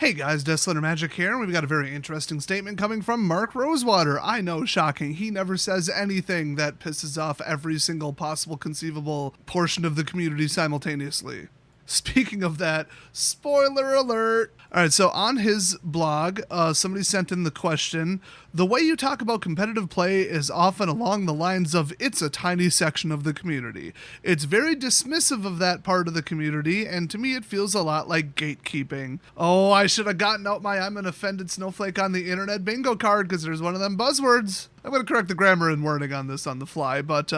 Hey guys, Deathslayer Magic here, and we've got a very interesting statement coming from Mark Rosewater. I know, shocking. He never says anything that pisses off every single possible conceivable portion of the community simultaneously. Speaking of that, spoiler alert. All right, so on his blog, somebody sent in the question, the way you talk about competitive play is often along the lines of, it's a tiny section of the community. It's very dismissive of that part of the community, and to me it feels a lot like gatekeeping. Oh, I should have gotten out my I'm an offended snowflake on the internet bingo card, because there's one of them buzzwords. I'm going to correct the grammar and wording on this on the fly, but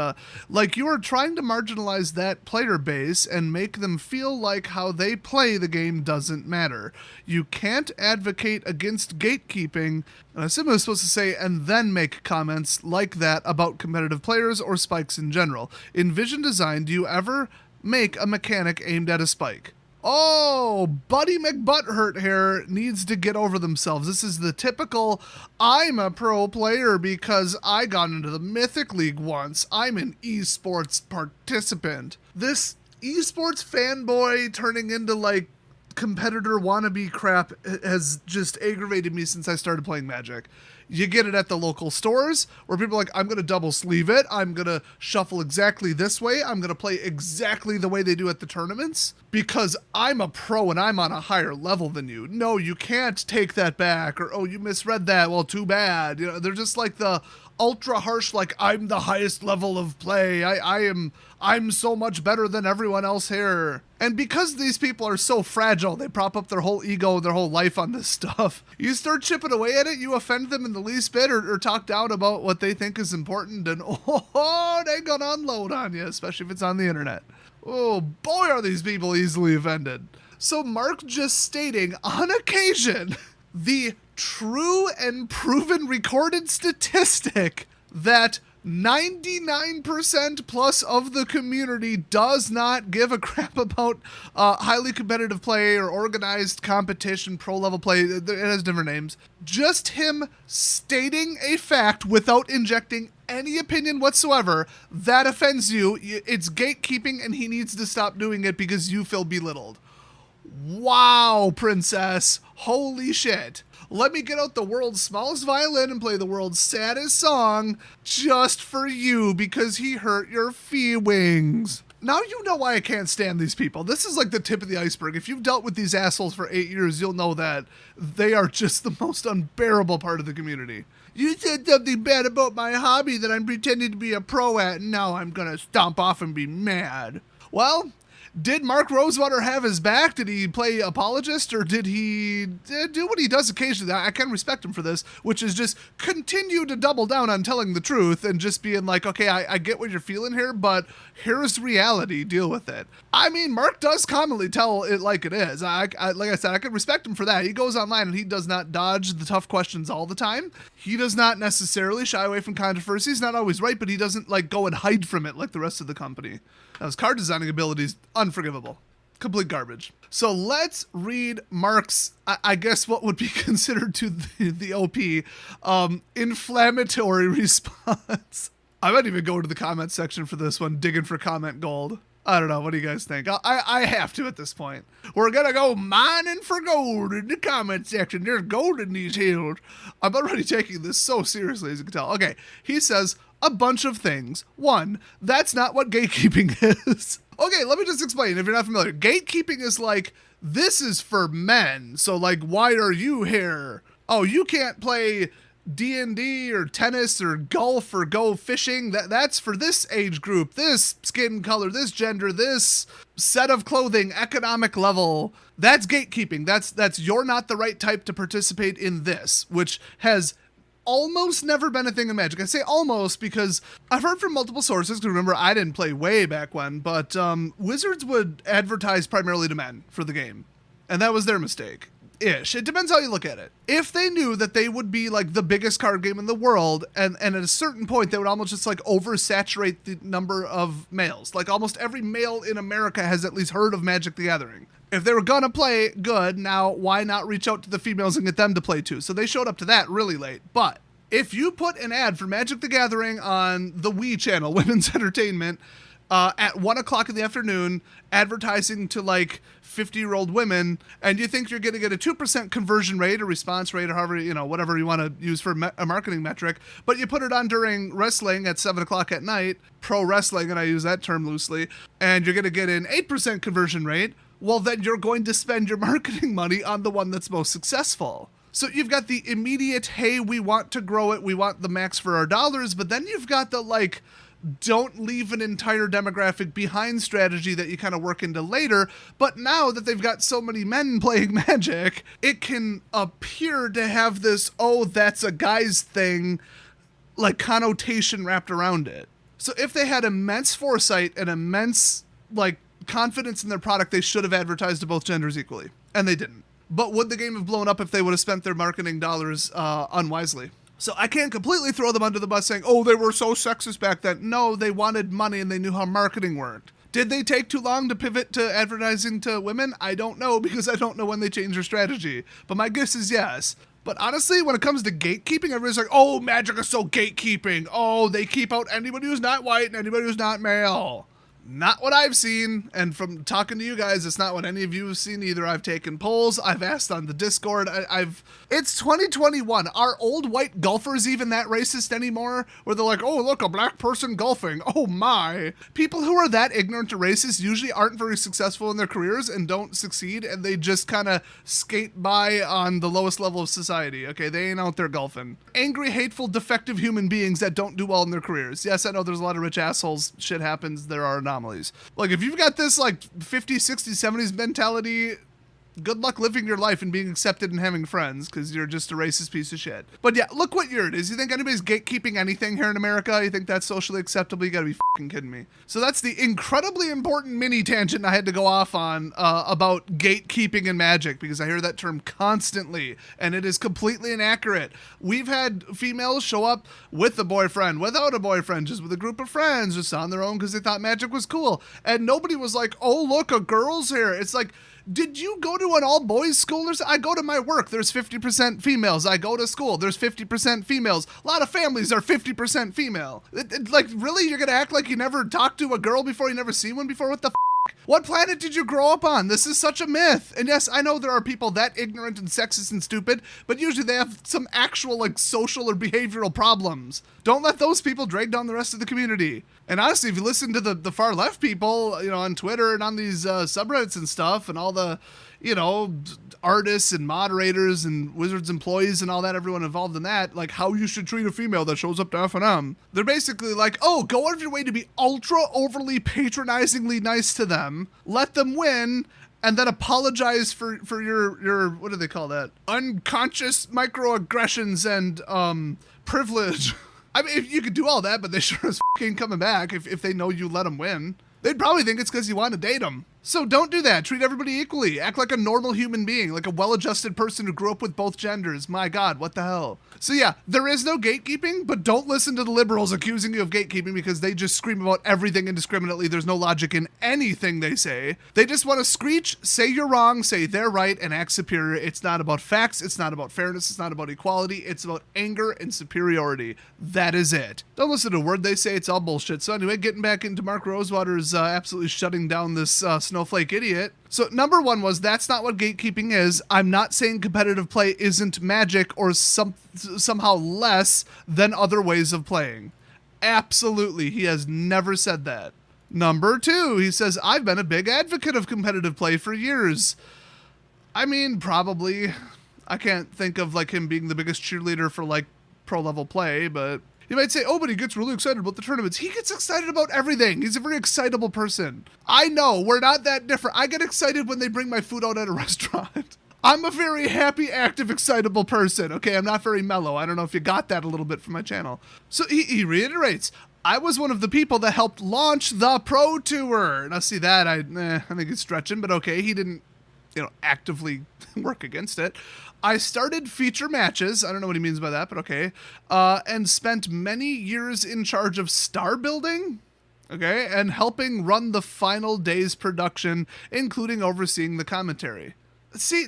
like you are trying to marginalize that player base and make them feel like how they play the game doesn't matter. You can't advocate against gatekeeping, and I assume I was supposed to say, and then make comments like that about competitive players or spikes in general. In Vision Design, do you ever make a mechanic aimed at a spike? Oh, Buddy McButthurt here needs to get over themselves. This is the typical, I'm a pro player because I got into the Mythic League once. I'm an esports participant. This esports fanboy turning into like competitor wannabe crap has just aggravated me since I started playing Magic. You get it at the local stores where people are like, I'm going to double sleeve it. I'm going to shuffle exactly this way. I'm going to play exactly the way they do at the tournaments because I'm a pro and I'm on a higher level than you. No, you can't take that back. Or, oh, you misread that. Well, too bad. You know, they're just like the ultra harsh, like I'm the highest level of play. I'm so much better than everyone else here. And because these people are so fragile, they prop up their whole ego, their whole life on this stuff. You start chipping away at it, you offend them in the least bit or talk down about what they think is important, and oh, they gonna unload on you, especially if it's on the internet. Oh boy, are these people easily offended. So Mark just stating, on occasion, the true and proven recorded statistic that 99% plus of the community does not give a crap about highly competitive play or organized competition, pro-level play. It has different names. Just him stating a fact without injecting any opinion whatsoever, that offends you. It's gatekeeping, and he needs to stop doing it because you feel belittled. Wow, princess. Holy shit. Let me get out the world's smallest violin and play the world's saddest song just for you because he hurt your feelings. Now you know why I can't stand these people. This is like the tip of the iceberg. If you've dealt with these assholes for 8 years, you'll know that they are just the most unbearable part of the community. You said something bad about my hobby that I'm pretending to be a pro at, and now I'm gonna stomp off and be mad. Well, did Mark Rosewater have his back? Did he play apologist, or did he do what he does occasionally? I can respect him for this, which is just continue to double down on telling the truth and just being like, okay, I get what you're feeling here, but here's reality, deal with it. I mean, Mark does commonly tell it like it is. Like I said, I can respect him for that. He goes online and he does not dodge the tough questions all the time. He does not necessarily shy away from controversy. He's not always right, but he doesn't like go and hide from it like the rest of the company. Now, his card designing abilities, unforgivable. Complete garbage. So let's read Mark's, I guess what would be considered to the OP, inflammatory response. I might even go to the comment section for this one, digging for comment gold. I don't know. What do you guys think? I have to at this point. We're going to go mining for gold in the comment section. There's gold in these hills. I'm already taking this so seriously, as you can tell. Okay, he says a bunch of things. One, that's not what gatekeeping is. Okay, let me just explain if you're not familiar. Gatekeeping is like, this is for men. So like, why are you here? Oh, you can't play D&D or tennis or golf or go fishing. That's for this age group, this skin color, this gender, this set of clothing, economic level. That's gatekeeping. That's you're not the right type to participate in this, which has almost never been a thing in Magic. I say almost because I've heard from multiple sources, because remember, I didn't play way back when, but Wizards would advertise primarily to men for the game, and that was their mistake. Ish. It depends how you look at it. If they knew that they would be like the biggest card game in the world, and at a certain point they would almost just like oversaturate the number of males. Like almost every male in America has at least heard of Magic the Gathering. If they were gonna play, good. Now, why not reach out to the females and get them to play too? So they showed up to that really late. But if you put an ad for Magic the Gathering on the Wii channel, Women's Entertainment, at 1 o'clock in the afternoon advertising to like 50-year-old women, and you think you're going to get a 2% conversion rate or response rate or however, whatever you want to use for a marketing metric, but you put it on during wrestling at 7 o'clock at night, pro wrestling, and I use that term loosely, and you're going to get an 8% conversion rate, well, then you're going to spend your marketing money on the one that's most successful. So you've got the immediate, hey, we want to grow it, we want the max for our dollars, but then you've got the like, don't leave an entire demographic behind strategy that you kind of work into later. But now that they've got so many men playing Magic, it can appear to have this, oh, that's a guy's thing, like connotation wrapped around it. So if they had immense foresight and immense like confidence in their product, they should have advertised to both genders equally. And they didn't. But would the game have blown up if they would have spent their marketing dollars unwisely? So I can't completely throw them under the bus saying, oh, they were so sexist back then. No, they wanted money and they knew how marketing worked. Did they take too long to pivot to advertising to women? I don't know, because I don't know when they changed their strategy. But my guess is yes. But honestly, when it comes to gatekeeping, everybody's like, oh, Magic is so gatekeeping. Oh, they keep out anybody who's not white and anybody who's not male. Not what I've seen, and from talking to you guys, it's not what any of you have seen either. I've taken polls, I've asked on the Discord, it's 2021. Are old white golfers even that racist anymore? Where they're like, oh, look, a black person golfing, oh my. People who are that ignorant to racist usually aren't very successful in their careers and don't succeed, and they just kind of skate by on the lowest level of society, okay? They ain't out there golfing. Angry, hateful, defective human beings that don't do well in their careers. Yes, I know there's a lot of rich assholes, shit happens, there are anomalies. Like, if you've got this, like, 50s, 60s, 70s mentality, good luck living your life and being accepted and having friends, because you're just a racist piece of shit. But yeah, look what year it is. You think anybody's gatekeeping anything here in America? You think that's socially acceptable? You gotta be fucking kidding me. So that's the incredibly important mini tangent I had to go off on about gatekeeping in Magic, because I hear that term constantly, and it is completely inaccurate. We've had females show up with a boyfriend, without a boyfriend, just with a group of friends, just on their own because they thought Magic was cool. And nobody was like, oh, look, a girl's here. It's like, did you go to an all-boys school? I go to my work. There's 50% females. I go to school. There's 50% females. A lot of families are 50% female. Like, really? You're going to act like you never talked to a girl before? You never seen one before? What the f***? What planet did you grow up on? This is such a myth. And yes, I know there are people that ignorant and sexist and stupid, but usually they have some actual, like, social or behavioral problems. Don't let those people drag down the rest of the community. And honestly, if you listen to the far left people, on Twitter and on these subreddits and stuff, and all the, artists and moderators and Wizards employees and all that, everyone involved in that, like how you should treat a female that shows up to F&M. They're basically like, oh, go out of your way to be ultra overly patronizingly nice to them, let them win, and then apologize for your what do they call that? Unconscious microaggressions and privilege. I mean, if you could do all that, but they sure as f***ing coming back if they know you let them win. They'd probably think it's because you want to date them. So don't do that. Treat everybody equally. Act like a normal human being, like a well-adjusted person who grew up with both genders. My God, what the hell? So yeah, there is no gatekeeping, but don't listen to the liberals accusing you of gatekeeping because they just scream about everything indiscriminately. There's no logic in anything they say. They just want to screech, say you're wrong, say they're right, and act superior. It's not about facts. It's not about fairness. It's not about equality. It's about anger and superiority. That is it. Don't listen to a word they say. It's all bullshit. So anyway, getting back into Mark Rosewater's absolutely shutting down this snøwflake idiot. So number one was, that's not what gatekeeping is. I'm not saying competitive play isn't Magic or somehow less than other ways of playing. Absolutely. He has never said that. Number two, he says, I've been a big advocate of competitive play for years. I mean, probably. I can't think of like him being the biggest cheerleader for like pro level play, but you might say, oh, but he gets really excited about the tournaments. He gets excited about everything. He's a very excitable person. I know, we're not that different. I get excited when they bring my food out at a restaurant. I'm a very happy, active, excitable person. Okay, I'm not very mellow. I don't know if you got that a little bit from my channel. So he reiterates, I was one of the people that helped launch the Pro Tour. Now see that, I think it's stretching, but okay, he didn't, actively work against it. I started feature matches, I don't know what he means by that, but okay, and spent many years in charge of star building, okay, and helping run the final day's production, including overseeing the commentary. See,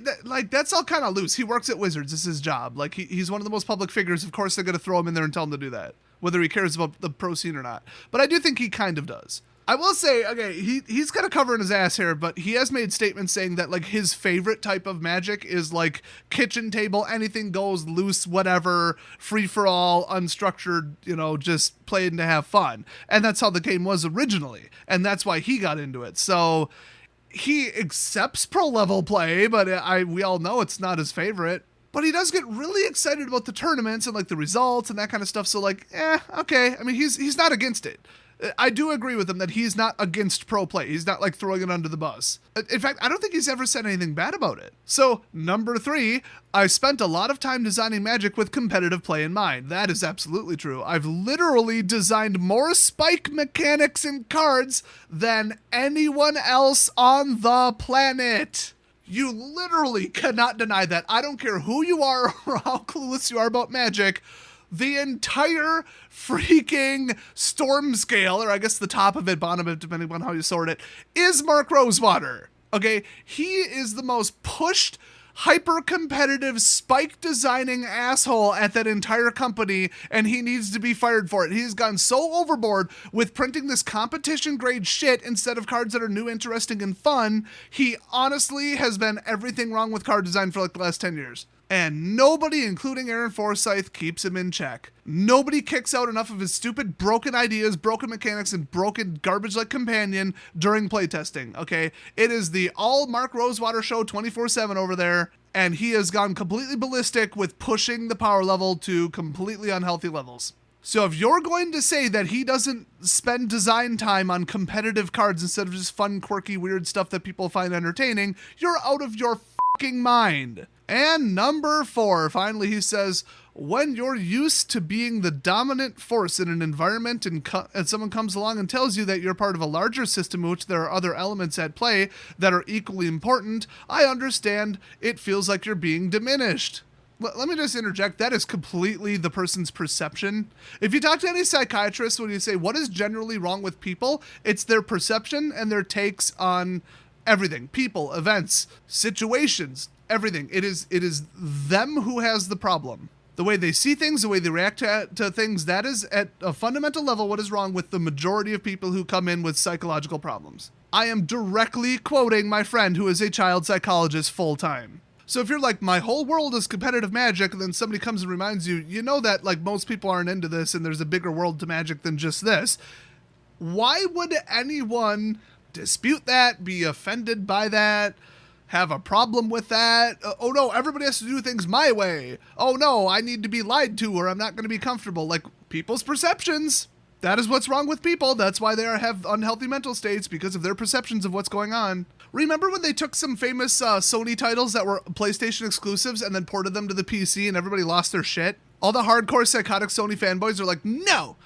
that's all kind of loose. He works at Wizards, it's his job. Like, he's one of the most public figures, of course they're going to throw him in there and tell him to do that, whether he cares about the pro scene or not. But I do think he kind of does. I will say, okay, he's kind of covering his ass here, but he has made statements saying that like his favorite type of Magic is like kitchen table, anything goes, loose, whatever, free for all, unstructured, just playing to have fun. And that's how the game was originally. And that's why he got into it. So he accepts pro level play, but we all know it's not his favorite. But he does get really excited about the tournaments and like the results and that kind of stuff. So like, okay. I mean, he's not against it. I do agree with him that he's not against pro play. He's not like throwing it under the bus. In fact, I don't think he's ever said anything bad about it. So number 3, I spent a lot of time designing Magic with competitive play in mind. That is absolutely true. I've literally designed more spike mechanics in cards than anyone else on the planet. You literally cannot deny that. I don't care who you are or how clueless you are about Magic. The entire freaking storm scale, or I guess the top of it, bottom of it, depending on how you sort it, is Mark Rosewater. Okay, he is the most pushed, hyper-competitive, spike-designing asshole at that entire company, and he needs to be fired for it. He's gone so overboard with printing this competition-grade shit instead of cards that are new, interesting, and fun. He honestly has been everything wrong with card design for like the last 10 years. And nobody, including Aaron Forsyth, keeps him in check. Nobody kicks out enough of his stupid broken ideas, broken mechanics, and broken garbage-like companion during playtesting, okay? It is the all Mark Rosewater show 24/7 over there, and he has gone completely ballistic with pushing the power level to completely unhealthy levels. So if you're going to say that he doesn't spend design time on competitive cards instead of just fun, quirky, weird stuff that people find entertaining, you're out of your fucking mind. And number 4, finally he says, when you're used to being the dominant force in an environment and someone comes along and tells you that you're part of a larger system in which there are other elements at play that are equally important, I understand it feels like you're being diminished. Let me just interject, that is completely the person's perception. If you talk to any psychiatrist, when you say what is generally wrong with people, it's their perception and their takes on everything. People, events, situations, everything. It is them who has the problem. The way they see things, the way they react to things, that is at a fundamental level what is wrong with the majority of people who come in with psychological problems. I am directly quoting my friend who is a child psychologist full-time. So if you're like, my whole world is competitive Magic, and then somebody comes and reminds you, you know that like most people aren't into this and there's a bigger world to Magic than just this. Why would anyone dispute that, be offended by that, have a problem with that? Oh no, everybody has to do things my way. Oh no, I need to be lied to or I'm not going to be comfortable. Like, people's perceptions. That is what's wrong with people. That's why they have unhealthy mental states, because of their perceptions of what's going on. Remember when they took some famous Sony titles that were PlayStation exclusives and then ported them to the PC and everybody lost their shit? All the hardcore psychotic Sony fanboys are like, no,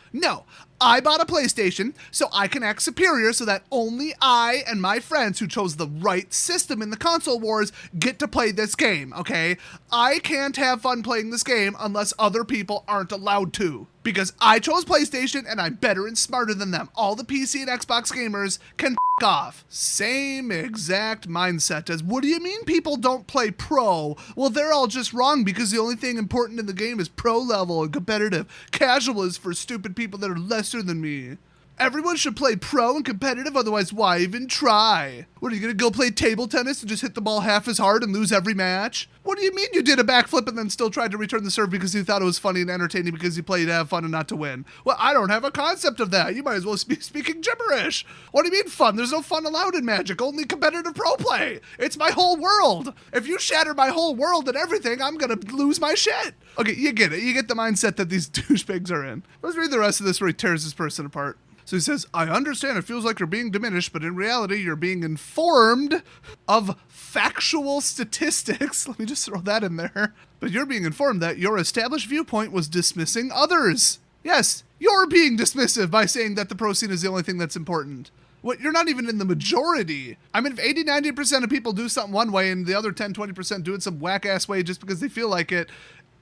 I bought a PlayStation so I can act superior so that only I and my friends who chose the right system in the console wars get to play this game, okay? I can't have fun playing this game unless other people aren't allowed to. Because I chose PlayStation and I'm better and smarter than them. All the PC and Xbox gamers can off. Same exact mindset as, what do you mean people don't play pro? Well, they're all just wrong because the only thing important in the game is pro level and competitive. Casual is for stupid people that are lesser than me. Everyone should play pro and competitive, otherwise why even try? What, are you gonna go play table tennis and just hit the ball half as hard and lose every match? What do you mean you did a backflip and then still tried to return the serve because you thought it was funny and entertaining because you played to have fun and not to win? Well, I don't have a concept of that. You might as well be speaking gibberish. What do you mean fun? There's no fun allowed in Magic, only competitive pro play. It's my whole world. If you shatter my whole world and everything, I'm gonna lose my shit. Okay, you get it. You get the mindset that these douchebags are in. Let's read the rest of this where he tears this person apart. So he says, I understand it feels like you're being diminished, but in reality, you're being informed of factual statistics. Let me just throw that in there. But you're being informed that your established viewpoint was dismissing others. Yes, you're being dismissive by saying that the pro scene is the only thing that's important. What, you're not even in the majority. I mean, if 80-90% of people do something one way and the other 10-20% do it some whack-ass way just because they feel like it,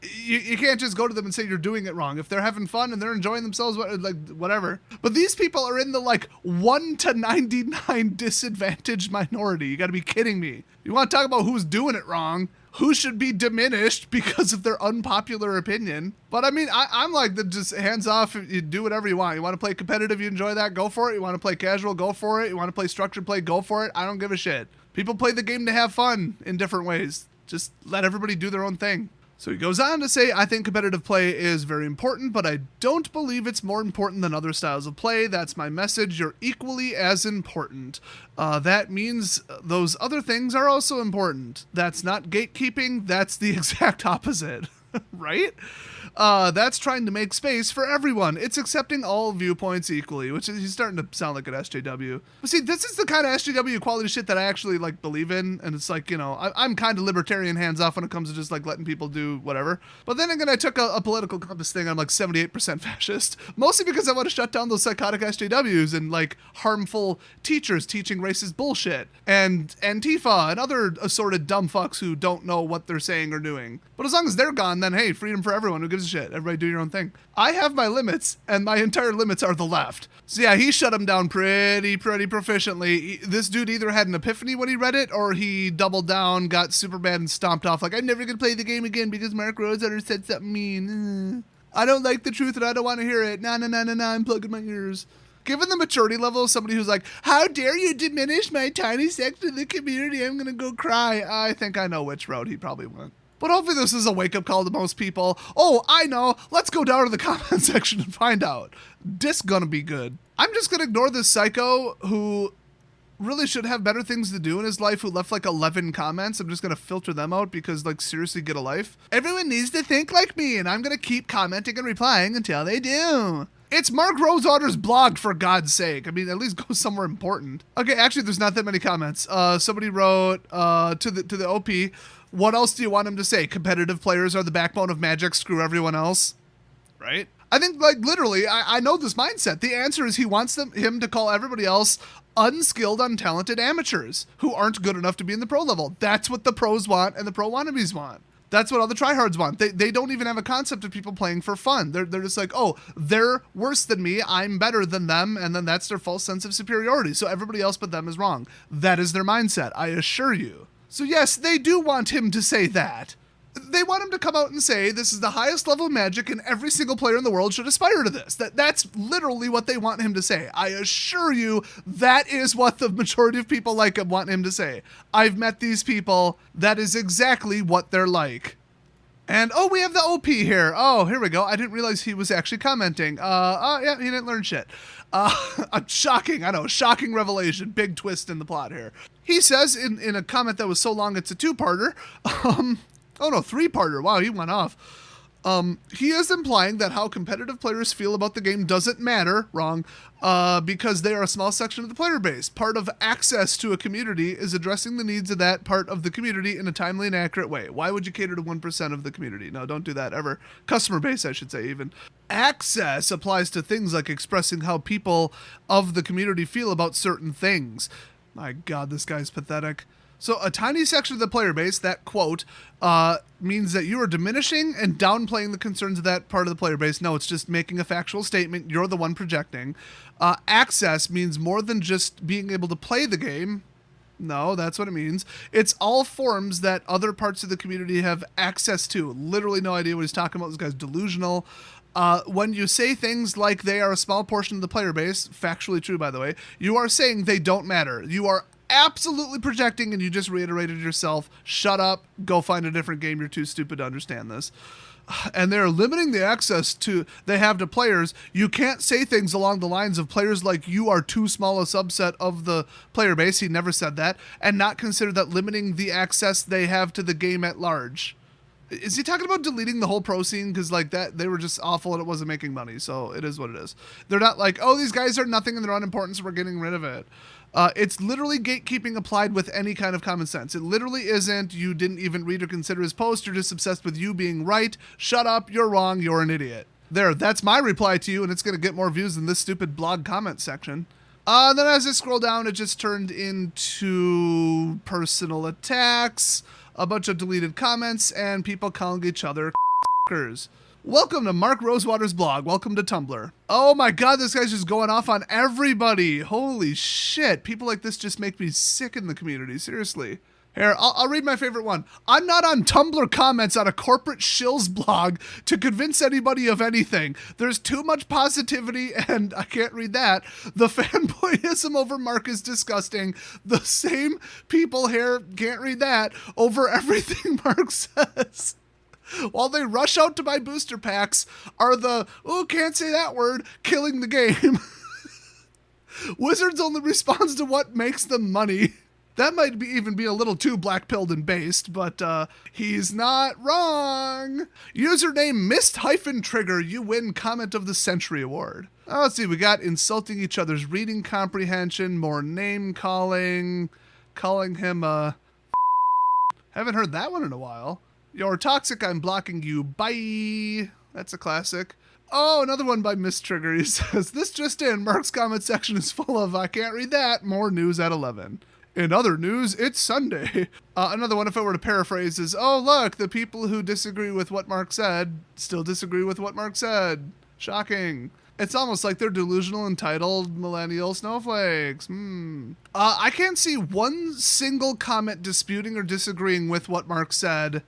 you can't just go to them and say you're doing it wrong. If they're having fun and they're enjoying themselves, like, whatever. But these people are in the, like, 1 to 99 disadvantaged minority. You gotta be kidding me. You want to talk about who's doing it wrong? who should be diminished because of their unpopular opinion. But I mean, I'm like, just hands off, you do whatever you want. You want to play competitive, you enjoy that, go for it. You want to play casual, go for it. You want to play structured play, go for it. I don't give a shit. People play the game to have fun in different ways. Just let everybody do their own thing. So he goes on to say, I think competitive play is very important, but I don't believe it's more important than other styles of play. That's my message. You're equally as important. That means those other things are also important. That's not gatekeeping. That's the exact opposite, right? That's trying to make space for everyone. It's accepting all viewpoints equally, which is, he's starting to sound like an SJW. But see, this is the kind of SJW quality shit that I actually like believe in. And it's like, you know, I'm kind of libertarian hands off when it comes to just like letting people do whatever. But then again, I took a political compass thing. I'm like 78% fascist, mostly because I want to shut down those psychotic SJWs and like harmful teachers teaching racist bullshit and Antifa and other assorted dumb fucks who don't know what they're saying or doing. But as long as they're gone, then hey, freedom for everyone. Who gives a shit? Everybody do your own thing. I have my limits, and my entire limits are the left. So yeah, he shut him down pretty proficiently. This dude either had an epiphany when he read it, or he doubled down, got super mad, and stomped off like, I'm never gonna play the game again because Mark Rosewater said something mean. I don't like the truth and I don't want to hear it. Nah, I'm plugging my ears. Given the maturity level of somebody who's like, how dare you diminish my tiny section of the community, I'm gonna go cry. I think I know which road he probably went. But hopefully this is a wake-up call to most people. Oh, I know. Let's go down to the comment section and find out. This gonna be good. I'm just gonna ignore this psycho who really should have better things to do in his life, who left like 11 comments. I'm just gonna filter them out because, like, seriously, get a life. Everyone needs to think like me, and I'm gonna keep commenting and replying until they do. It's Mark Rosewater's blog, for God's sake. I mean, at least go somewhere important. Okay, actually, there's not that many comments. Somebody wrote to the OP, what else do you want him to say? Competitive players are the backbone of Magic, screw everyone else, right? I think, like, literally, I know this mindset. The answer is he wants him to call everybody else unskilled, untalented amateurs who aren't good enough to be in the pro level. That's what the pros want and the pro wannabes want. That's what all the tryhards want. They don't even have a concept of people playing for fun. They're just like, oh, they're worse than me, I'm better than them, and then that's their false sense of superiority. So everybody else but them is wrong. That is their mindset, I assure you. So yes, they do want him to say that. They want him to come out and say this is the highest level of Magic and every single player in the world should aspire to this. That's literally what they want him to say. I assure you that is what the majority of people like him want him to say. I've met these people. That is exactly what they're like. And oh, we have the OP here. Oh, here we go. I didn't realize he was actually commenting. Oh yeah, he didn't learn shit. Shocking, I know, shocking revelation. Big twist in the plot here. He says in a comment that was so long it's a two-parter. Oh no, three-parter. Wow, he went off. He is implying that how competitive players feel about the game doesn't matter, wrong, because they are a small section of the player base. Part of access to a community is addressing the needs of that part of the community in a timely and accurate way. Why would you cater to 1% of the community? No, don't do that ever. Customer base, I should say, even. Access applies to things like expressing how people of the community feel about certain things. My God, this guy's pathetic. So a tiny section of the player base, that quote, means that you are diminishing and downplaying the concerns of that part of the player base. No, it's just making a factual statement. You're the one projecting. Access means more than just being able to play the game. No, that's what it means. It's all forms that other parts of the community have access to. Literally no idea what he's talking about. This guy's delusional. When you say things like they are a small portion of the player base, factually true, by the way, you are saying they don't matter. You are absolutely projecting, and you just reiterated yourself. Shut up. Go find a different game. You're too stupid to understand this. And they're limiting the access they have to players. You can't say things along the lines of players like you are too small a subset of the player base. He never said that. And not consider that limiting the access they have to the game at large. Is he talking about deleting the whole pro scene? Because like that, they were just awful and it wasn't making money. So it is what it is. They're not like, oh, these guys are nothing and they're unimportant, so we're getting rid of it. It's literally gatekeeping applied with any kind of common sense. It literally isn't, you didn't even read or consider his post, you're just obsessed with you being right. Shut up, you're wrong, you're an idiot. There, that's my reply to you, and it's going to get more views than this stupid blog comment section. Then as I scroll down, it just turned into personal attacks, a bunch of deleted comments, and people calling each other c***ers. Welcome to Mark Rosewater's blog. Welcome to Tumblr. Oh my God, this guy's just going off on everybody. Holy shit. People like this just make me sick in the community. Seriously. Here, I'll read my favorite one. I'm not on Tumblr comments on a corporate shills blog to convince anybody of anything. There's too much positivity, and I can't read that. The fanboyism over Mark is disgusting. The same people here, can't read that, over everything Mark says. While they rush out to buy booster packs, are the, can't say that word, killing the game. Wizards only responds to what makes them money. That might even be a little too black-pilled and based, but he's not wrong. Username mist-trigger, you win Comment of the Century Award. Let's see, we got insulting each other's reading comprehension, more name-calling, calling him haven't heard that one in a while. You're toxic, I'm blocking you, bye. That's a classic. Oh, another one by Trigger. He says, this just in, Mark's comment section is full of, I can't read that, more news at 11. In other news, it's Sunday. Another one, if I were to paraphrase, is, oh, look, the people who disagree with what Mark said still disagree with what Mark said. Shocking. It's almost like they're delusional, entitled millennial snowflakes. I can't see one single comment disputing or disagreeing with what Mark said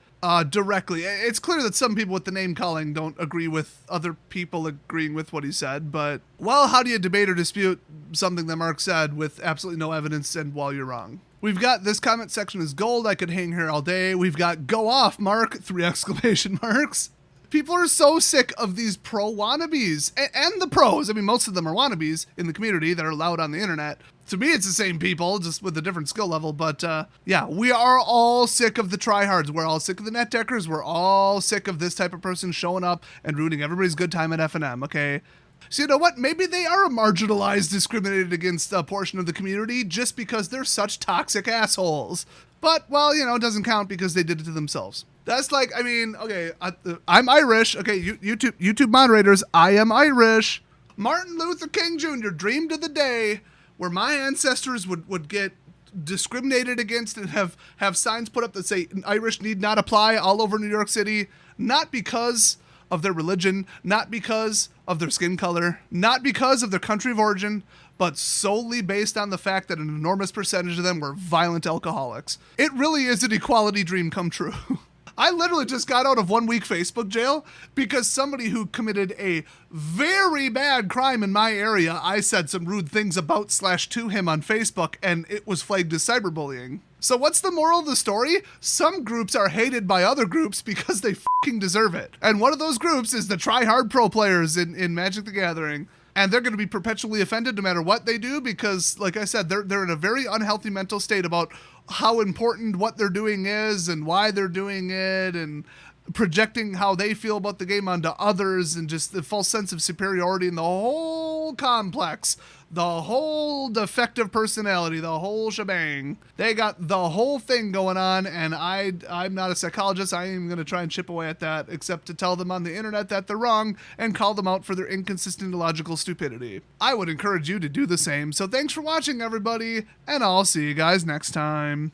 directly. It's clear that some people with the name calling don't agree with other people agreeing with what he said, but, well, how do you debate or dispute something that Mark said with absolutely no evidence and while you're wrong? We've got this comment section is gold. I could hang here all day. We've got go off, Mark, 3 exclamation marks. People are so sick of these pro wannabes and the pros. I mean, most of them are wannabes in the community that are loud on the internet. To me, it's the same people, just with a different skill level. But yeah, we are all sick of the tryhards. We're all sick of the net deckers. We're all sick of this type of person showing up and ruining everybody's good time at F&M, okay? So you know what? Maybe they are a marginalized, discriminated against portion of the community just because they're such toxic assholes. But, well, you know, it doesn't count because they did it to themselves. That's like, I mean, okay, I'm Irish. Okay, YouTube moderators, I am Irish. Martin Luther King Jr. dreamed of the day where my ancestors would get discriminated against and have signs put up that say Irish need not apply all over New York City, not because of their religion, not because of their skin color, not because of their country of origin, but solely based on the fact that an enormous percentage of them were violent alcoholics. It really is an equality dream come true. I literally just got out of 1 week Facebook jail because somebody who committed a very bad crime in my area, I said some rude things about / to him on Facebook, and it was flagged as cyberbullying. So what's the moral of the story? Some groups are hated by other groups because they fucking deserve it. And one of those groups is the try-hard pro players in Magic the Gathering. And they're going to be perpetually offended no matter what they do because, like I said, they're in a very unhealthy mental state about how important what they're doing is and why they're doing it and projecting how they feel about the game onto others and just the false sense of superiority and the whole complex, the whole defective personality, the whole shebang. They got the whole thing going on, and I'm not a psychologist. I ain't even going to try and chip away at that except to tell them on the internet that they're wrong and call them out for their inconsistent illogical stupidity. I would encourage you to do the same. So thanks for watching, everybody, and I'll see you guys next time.